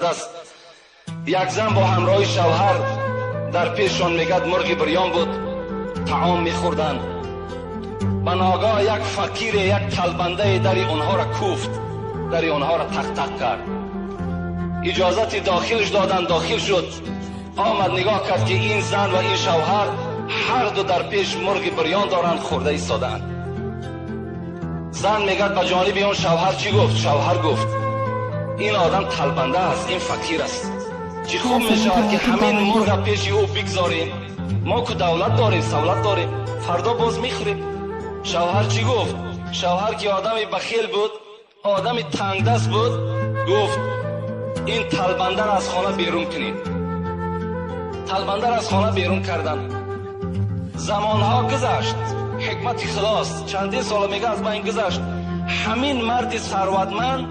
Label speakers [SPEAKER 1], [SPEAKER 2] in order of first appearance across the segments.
[SPEAKER 1] است. یک زن با همراه شوهر در پیششان میگد مرغ بریان بود، طعام میخوردن. به ناگاه یک فقیر، یک طلبنده در اونها را کوفت، در اونها را تق تق کرد. اجازت داخلش دادن، داخل شد. آمد نگاه کرد که این زن و این شوهر هر دو در پیش مرغ بریان دارند، خورده ایستادند. زن میگد به جانب اون شوهر چی گفت؟ شوهر گفت این آدم طلبنده است، این فقیر است. چی خوب میشود که همین مرغ پیش او بگذاریم، ما که دولت داریم، سولت داریم، فردا باز میخوریم. شوهر چی گفت؟ شوهر که آدمی بخیل بود، آدمی تنگ دست بود، گفت این طلبنده را از خانه بیرون کنید. طلبنده را از خانه بیرون کردن. زمانها گذشت، حکمت خداست. چندین سال میگه از من گذشت. همین مرد ثروتمند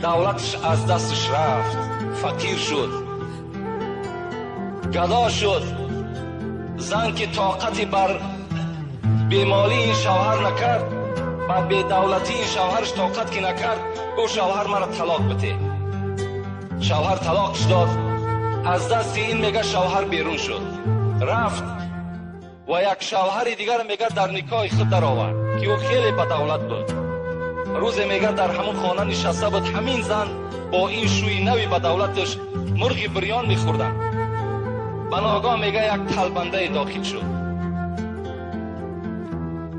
[SPEAKER 1] دولتش از دستش رفت، فقیر شد، گدا شد. زن که طاقتی بر بیمالی این شوهر نکرد، بر بی‌دولتی این شوهرش طاقت که نکرد، گفت شوهر مرا طلاق بده. شوهر طلاقش داد. از دست این میگه شوهر بیرون شد، رفت و یک شوهر دیگر میگه در نکاح خود در آورد که او خیلی با دولت بود. روز میگه در همون خانه نشسته بود، همین زن با این شوی نوی با دولتش مرغ بریان میخوردن. به ناگاه میگه یک طلبنده داخل شد.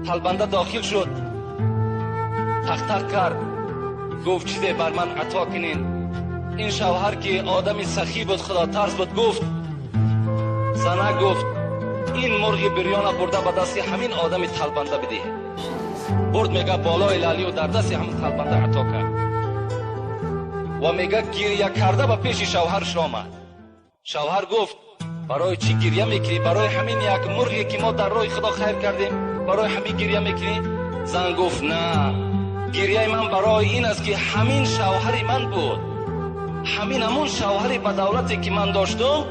[SPEAKER 1] طلبنده داخل شد، تق تق کرد، گفت چیزی بر من عطا کنین. این شوهر که آدمی سخی بود، خدا ترس بود، گفت زنه گفت این مرغ بریان برده به دست همین آدمی طلبنده بده. برد میگه بالای لالی و در دست همون طلبنده عطا کرد و میگه گریه کرده به پیش شوهرش آمد. شوهر گفت برای چی گریه میکنی؟ برای همین یک مرغی که ما در راه خدا خیر کردیم، برای همین گریه میکنی؟ زن گفت نه، گریه من برای این است که همین شوهری من بود، همین همون شوهری با دولتی که من داشتم،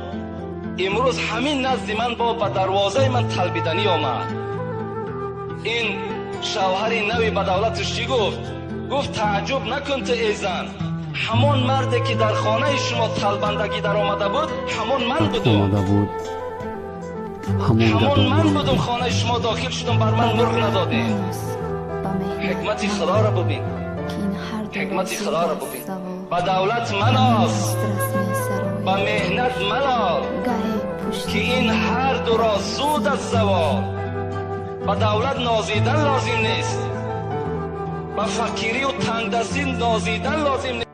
[SPEAKER 1] امروز همین نزد من با به دروازه من طلبیدنی آمد. این شوهری نوی با دولتش چی گفت؟ گفت تعجب نکن تو ای زن، همون مردی که در خانه شما طلبندگی در آمده بود همون من بودم، همون من بودم. خانه شما داخل شدم، بر من مرغ ندادین. حکمت خدا را ببین، حکمت خدا را ببین. با دولت من است، با مهنت من است که این هر دو را زود از زوال. با دولت نازیدن لازم نیست، با فقیری و تنگ دستی نازیدن لازم نیست.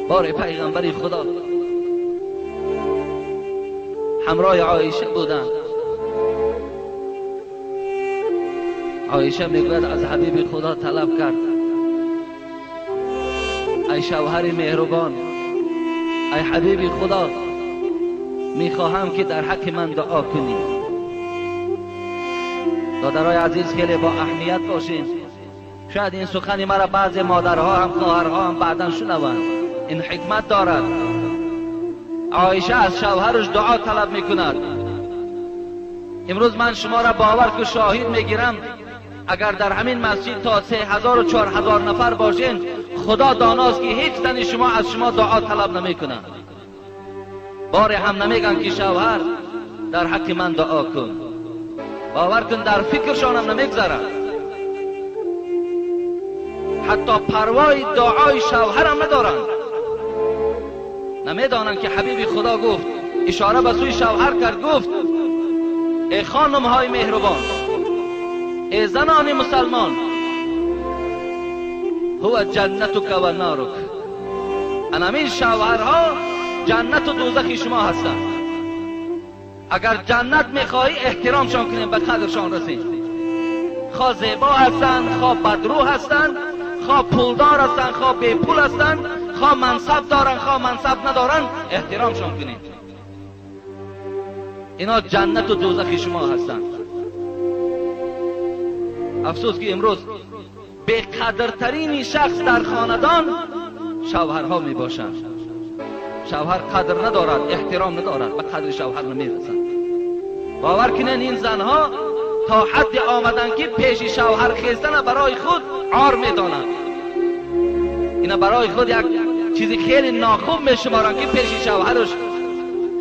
[SPEAKER 2] بار پیغمبر خدا همراه عایشه بودند. عایشه میگوید از حبیب خدا طلب کرد ای شوهر مهربان، ای حبیب خدا، میخواهم که در حق من دعا کنی. دادرای عزیز خیلی با اهمیت باشین. شاید این سخنی مرا بعضی مادرها هم خواهرها هم بعداً شنوند. این حکمت دارد. عایشه از شوهرش دعا طلب میکند. امروز من شما را باور که شاهد میگیرم، اگر در همین مسجد تا 3000 و 4000 نفر باشین، خدا داناست که هیچ زن شما از شما دعا طلب نمیکنن. باری هم نمیگن که شوهر در حق من دعا کن. باور کن در فکرشان هم نمیگذارن، حتی پروای دعای شوهر هم ندارن. نمیدانن که حبیب خدا گفت، اشاره به سوی شوهر کرد، گفت ای خانم های مهربان، ای زنان مسلمان، هو جنتک و نارک. همین شوهرها جنت و دوزخ شما هستند. اگر جنت میخواهی احترامشان کنیم، به قدرشان رسید. خواه زیبا هستند، خواه بدرو هستند، خواه پولدار هستند، خواه بی پول هستند، خواه منصب دارن، خواه منصب ندارن، احترامشان کنید. اینا جنت و دوزخ شما هستند. افسوس که امروز به قدرترین شخص در خاندان شوهرها می باشند. شوهر قدر ندارد، احترام ندارد، به قدر شوهر نمی رسند. باور کنین این زنها تا حد آمدن که پیش شوهر خیزدن برای خود عار می دانند. اینا برای خود یک چیزی خیلی ناخوب میشمارن که پیش شوهرش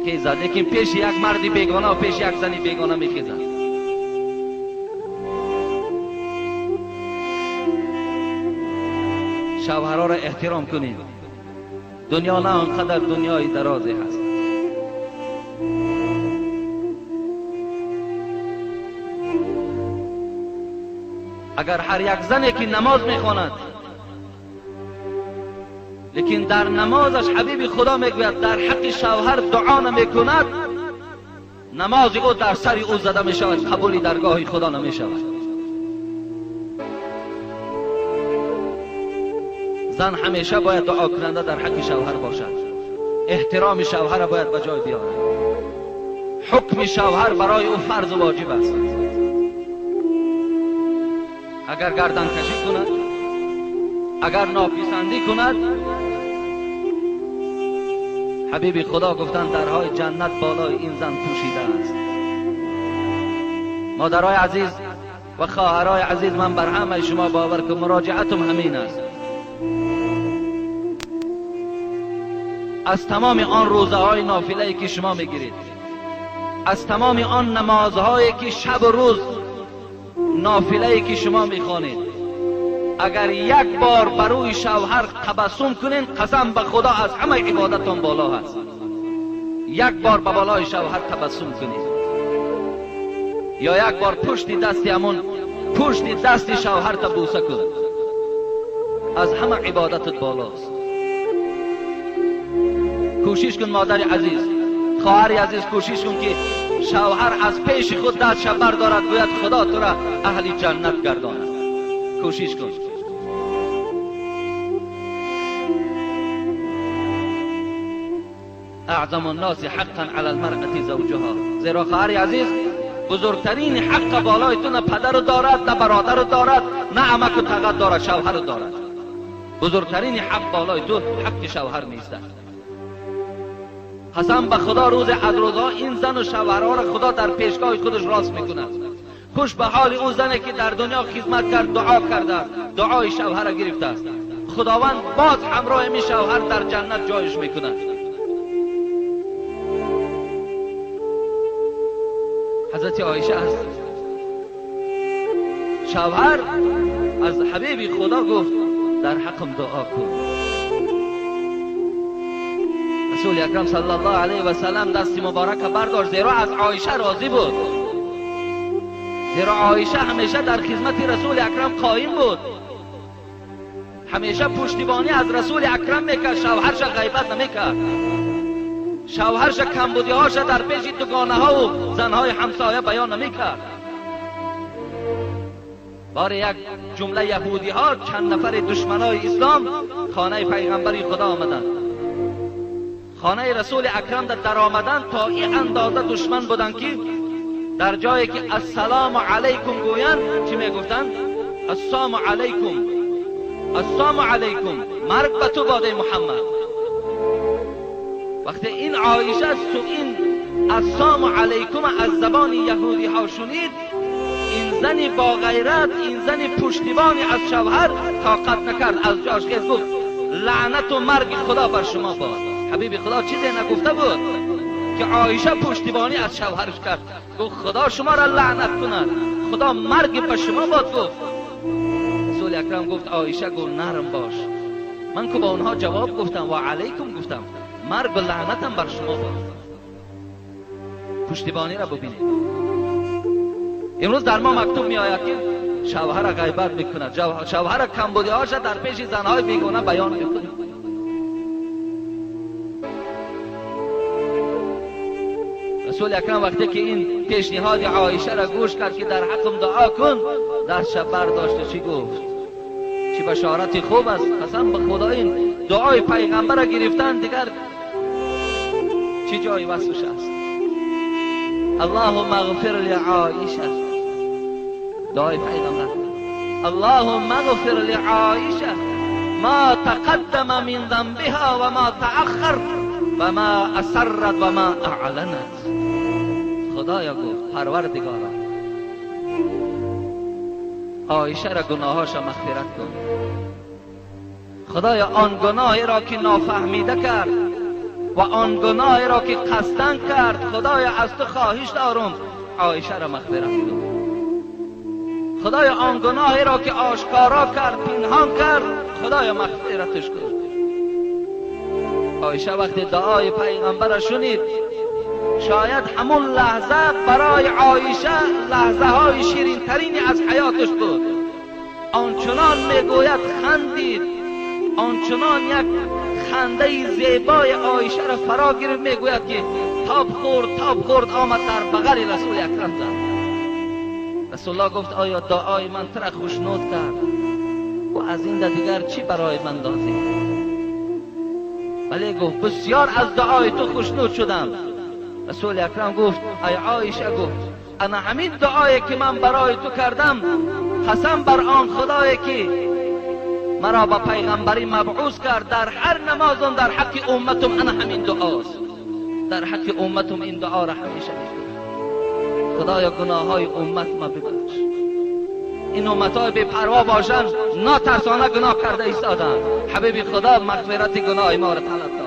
[SPEAKER 2] خیزد، لیکن پیش یک مردی بیگانه و پیش یک زنی بیگانه میخیزد. شوهرها را احترام کنید. دنیا نه آنقدر دنیای درازی هست. اگر هر یک زنی که نماز میخواند لیکن در نمازش حبیب خدا میگوید در حق شوهر دعا نمیکند، نماز او در سر او زده میشود، قبولی درگاه خدا نمیشود. زن همیشه باید دعا کننده در حق شوهر باشد. احترام شوهر باید به جای بیارد. حکم شوهر برای او فرض و واجب است. اگر گردن کشی کند، اگر ناپسندی کند، حبیب خدا گفتند درهای جنت بالای این زن پوشیده است. مادرای عزیز و خواهرای عزیز، من بر همه شما باور که مراجعتم همین است. از تمام آن روزه های نافله که شما میگیرید، از تمام آن نمازهایی که شب و روز نافله که شما میخوانید، اگر یک بار بروی شوهر تبسم کنین، قسم به خدا از همه عبادتون بالا هست. یک بار به بالای شوهر تبسم کنید، یا یک بار پشت دست شوهر تا بوسه کن، از همه عبادتت بالاست. کوشش کن مادر عزیز، خواهر عزیز، کوشش کن که شوهر از پیش خود دستش بردارد، گوید خدا تو را اهل جنت گرداند. کوشش کن. اعظم الناس حقا علی المرأة زوجها. زیرا خواهر عزیز، بزرگترین حق بالای تو نه پدر دارد، نه برادر دارد، نه عمک و تقت دارد، شوهر دارد. بزرگترین حق بالای تو حق شوهر نیست. قسم به خدا روز از روزها این زن و شوهرها را خدا در پیشگاه خودش راست میکند. خوش به حال اون زنی که در دنیا خدمت کرد، دعا کرده، دعای شوهر را گرفته است. خداوند باز همراه می شوهر در جنت جایش میکند. حضرت عایشه است، شوهر از حبیب خدا گفت در حقم دعا کن. رسول اکرم صلی الله علیه و سلم دست مبارک برداشت، زیرا از عایشه راضی بود. زیرا عایشه همیشه در خدمت رسول اکرم قائم بود، همیشه پشتیبانی از رسول اکرم میکرد، شوهرش غیبت نمیکرد، شوهرش کمبودیهاش در پیش دوگانه ها و زنهای همسایه بیان نمیکرد. بار یک جمله یهودی ها، چند نفر دشمنای اسلام خانه پیغمبری خدا آمدند، خانه رسول اکرم در آمدن تا این اندازه دشمن بودن که در جایی که السلام علیکم گویند چی میگفتند؟ السلام علیکم، السلام علیکم، مرگ به تو باده محمد. وقتی این عایشه این السلام علیکم از زبان یهودی ها شنید، این زنی با غیرت، این زنی پشتیبانی از شوهر طاقت نکرد، از جاش خیز گفت لعنت و مرگ خدا بر شما باد. حبیب خدا چیزی نگفته بود که عایشه پشتیبانی از شوهرش کرد، گفت خدا شما را لعنت کند، خدا مرگ به شما باد. گفت رسول اکرم گفت عایشه گو نرم باش، من که با اونها جواب گفتم و علیکم گفتم، مرگ و لعنتم بر شما باد. پشتیبانی را ببینید. امروز در ما مکتوب می آید که شوهر غیبت میکند، شوهر کمبودی‌هاش در پیش زنهای بیگانه بیان میکند. رسول اکرم وقتی که این پیشنهاد عایشه را گوش کرد که در حقم دعا کن، در شب برداشت چی گفت؟ چی بشارت خوب است. قسم به خدا این دعای پیغمبر را گرفتن دیگر چی جای وصفش است. اللهم اغفر لعایشه، دعای پیغمبر، اللهم اغفر لعایشه ما تقدم من ذنبها و ما تأخر و ما اسرت و ما اعلنت. خدایا گفت پروردگارا عایشه را گناهاش مغفرت کن، خدایا آن گناهی را که نافهمیده کرد و آن گناهی را که قصدن کرد، خدایا از تو خواهش دارم عایشه را مغفرت کن. خدایا آن گناهی را که آشکارا کرد پنهان کرد، خدایا مغفرتش کن. عایشه وقتی دعای پیغمبر را شنید، شاید همون لحظه برای عایشه لحظه های شیرین ترینی از حیاتش بود. آنچنان میگوید خندید، آنچنان یک خنده زیبای عایشه را فرا گرفت، میگوید که تاب خورد آمد در بغل رسول اکرم زد. رسول الله گفت آیا دعای من ترا خوشنود کرد و از این دیگر چی برای من دازی؟ ولی گفت بسیار از دعای تو خوشنود شدم. رسول اکرم گفت ای عایشه، گفت انا همین دعایی که من برای تو کردم، قسم بر آن خدایی که مرا با پیغمبری مبعوث کرد، در هر نمازم در حق امتم انا همین دعاست، در حق امتم این دعا را همیشه میکنم. خدایا گناه های امت ما ببخش. این امت های بی پروا باشند، ناترسانه گناه کرده ایستادند. حبیب خدا مغفرت گناه ما را طلب کن.